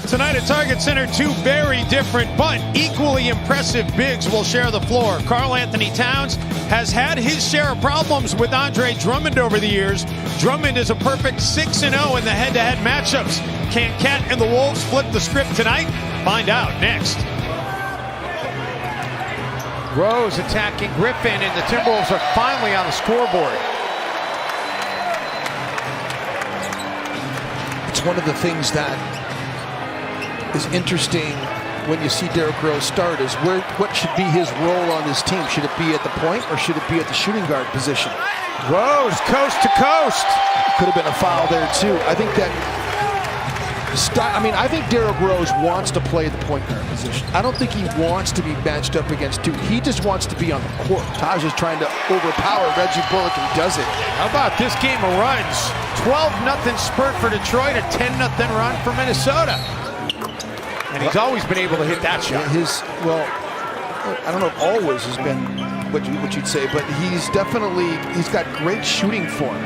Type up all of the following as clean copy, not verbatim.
Tonight at Target Center, two very different but equally impressive bigs will share the floor. Karl Anthony Towns has had his share of problems with Andre Drummond over the years. Drummond is a perfect 6-0 in the head-to-head matchups. Can Cat and the Wolves flip the script tonight? Find out next. Rose attacking Griffin, and the TWolves are finally on the scoreboard. It's one of the things that is interesting when you see Derrick Rose start is what should be his role on this team. Should it be at the point or should it be at the shooting guard position? Rose coast to coast. Could have been a foul there too. I think that I think Derrick Rose wants to play the point guard position. I don't think he wants to be matched up against two. He just wants to be on the court. Taj is trying to overpower Reggie Bullock, and he does it. How about this game of runs? 12-0 spurt for Detroit, a 10-0 run for Minnesota. And he's always been able to hit that shot. I don't know if always has been what you'd say, but he's got great shooting form.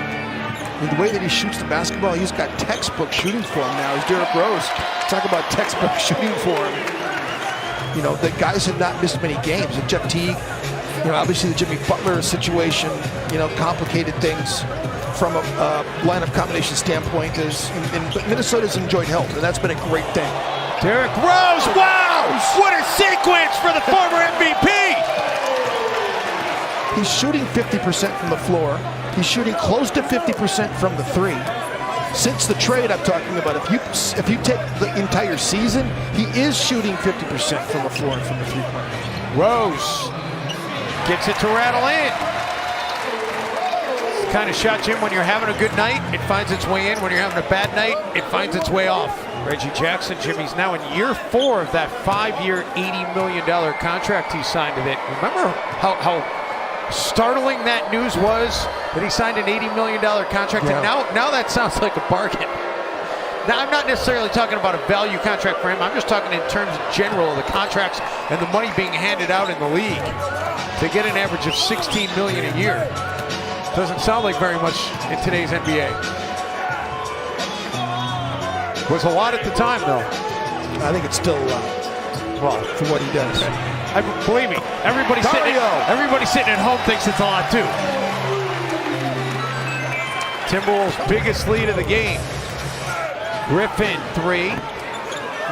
The way that he shoots the basketball, he's got textbook shooting form now. He's Derrick Rose. Talk about textbook shooting form. You know, the guys have not missed many games. And Jeff Teague, obviously the Jimmy Butler situation, complicated things from a lineup combination standpoint. But Minnesota's enjoyed help, and that's been a great thing. Derrick Rose, wow! What a sequence for the former MVP! He's shooting 50% from the floor. He's shooting close to 50% from the three. Since the trade I'm talking about, if you take the entire season, he is shooting 50% from the floor and from the three-point. Rose gets it to rattle in. It's the kind of shot, Jim, when you're having a good night, it finds its way in. When you're having a bad night, it finds its way off. Reggie Jackson, Jimmy's now in year 4 of that 5-year, $80 million contract he signed with it. Remember how startling that news was that he signed an $80 million contract, and now that sounds like a bargain. Now, I'm not necessarily talking about a value contract for him. I'm just talking in terms of general of the contracts and the money being handed out in the league. To get an average of $16 million a year doesn't sound like very much in today's NBA. Was a lot at the time, though. I think it's still a lot. Well, for what he does. Believe me, everybody sitting at home thinks it's a lot too. Timberwolves' biggest lead of the game. Griffin, 3,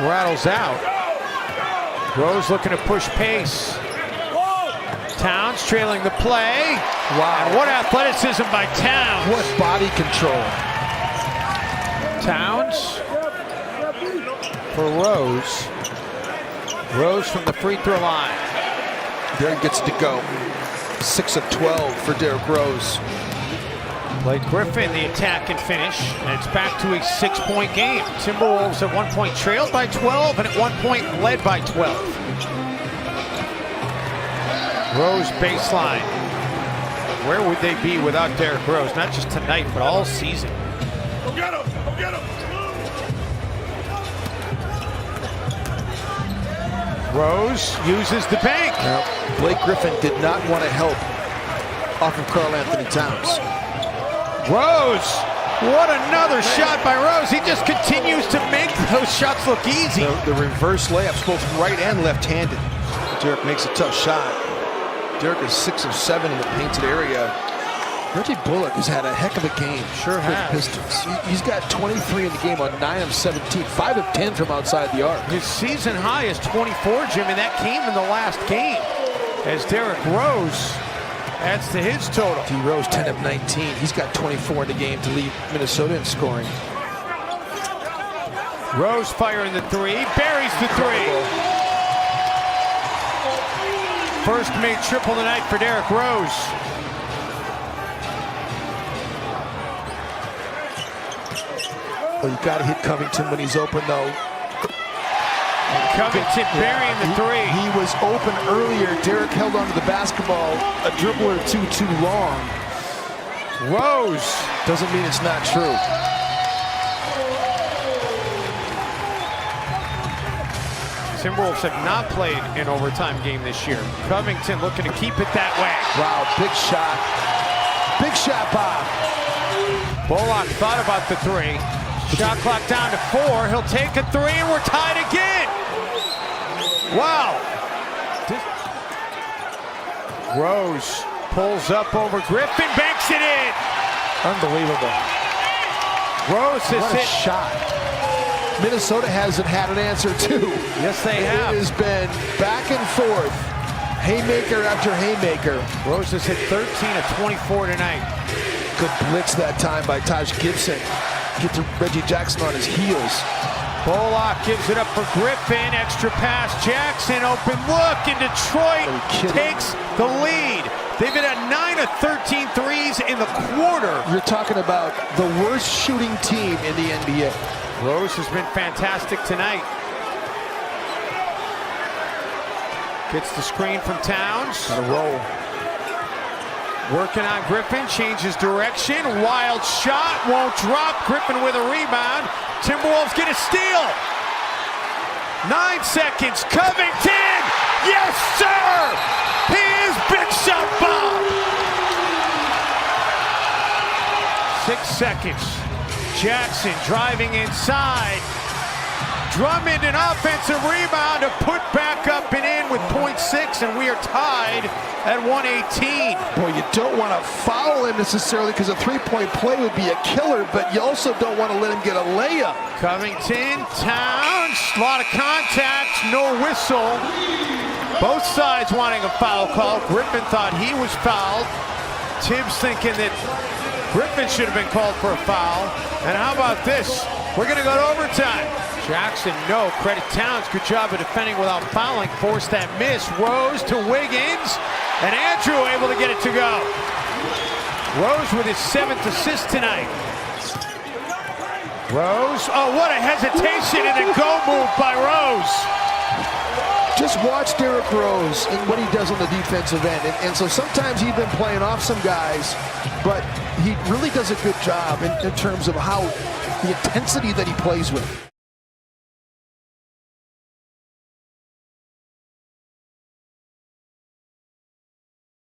rattles out. Rose looking to push pace. Towns trailing the play. Wow. And what athleticism by Towns. What body control. Towns for Rose. Rose from the free throw line. Derrick gets to go. 6 of 12 for Derrick Rose. Blake Griffin, the attack and finish, and it's back to a 6-point game. Timberwolves at one point trailed by 12, and at one point led by 12. Rose baseline. Where would they be without Derrick Rose? Not just tonight, but all season. Go get him! Go get him! Rose uses the bank. Now, Blake Griffin did not want to help off of Karl Anthony Towns. Rose, what another shot by Rose. He just continues to make those shots look easy. The reverse layups, both right and left-handed. Derrick makes a tough shot. Derrick is 6 of 7 in the painted area. Reggie Bullock has had a heck of a game for the Pistons. He's got 23 in the game on 9 of 17, 5 of 10 from outside the arc. His season high is 24, Jim, and that came in the last game as Derrick Rose adds to his total. D. Rose 10 of 19. He's got 24 in the game to lead Minnesota in scoring. Rose firing the 3, buries the 3. First made triple tonight for Derrick Rose. Oh, you got to hit Covington when he's open, though. Covington burying the 3. He was open earlier. Derrick held onto the basketball a dribble or two too long. Rose. Doesn't mean it's not true. Timberwolves have not played an overtime game this year. Covington looking to keep it that way. Wow, big shot. Big shot, Bob. Bullock thought about the 3. Shot clock down to 4. He'll take a 3, and we're tied again. Wow. Rose pulls up over Griffin, banks it in. Unbelievable. Rose has What a hit. shot. Minnesota hasn't had an answer, too. Yes, they have. It has been back and forth. Haymaker after haymaker. Rose has hit 13 of 24 tonight. Good blitz that time by Taj Gibson. Get to Reggie Jackson on his heels. Bullock gives it up for Griffin. Extra pass. Jackson, open look, and Detroit takes the lead. They've been at 9 of 13 threes in the quarter. You're talking about the worst shooting team in the NBA. Rose has been fantastic tonight. Gets the screen from Towns. On a roll. Working on Griffin, changes direction. Wild shot, won't drop. Griffin with a rebound. Timberwolves get a steal. 9 seconds. Covington. Yes, sir. He is Big Shot Bob. 6 seconds. Jackson driving inside. Drummond an offensive rebound to put back up and in with .6, and we are tied at 118. Boy, you don't want to foul him necessarily because a three-point play would be a killer, but you also don't want to let him get a layup. Covington, Towns, a lot of contact, no whistle. Both sides wanting a foul call. Griffin thought he was fouled. Tibbs thinking that Griffin should have been called for a foul. And how about this? We're going to go to overtime. Jackson, no. Credit Towns. Good job of defending without fouling. Forced that miss. Rose to Wiggins. And Andrew able to get it to go. Rose with his 7th assist tonight. Rose. Oh, what a hesitation and a go move by Rose. Just watch Derrick Rose and what he does on the defensive end. And so sometimes he's been playing off some guys, but he really does a good job in terms of how the intensity that he plays with.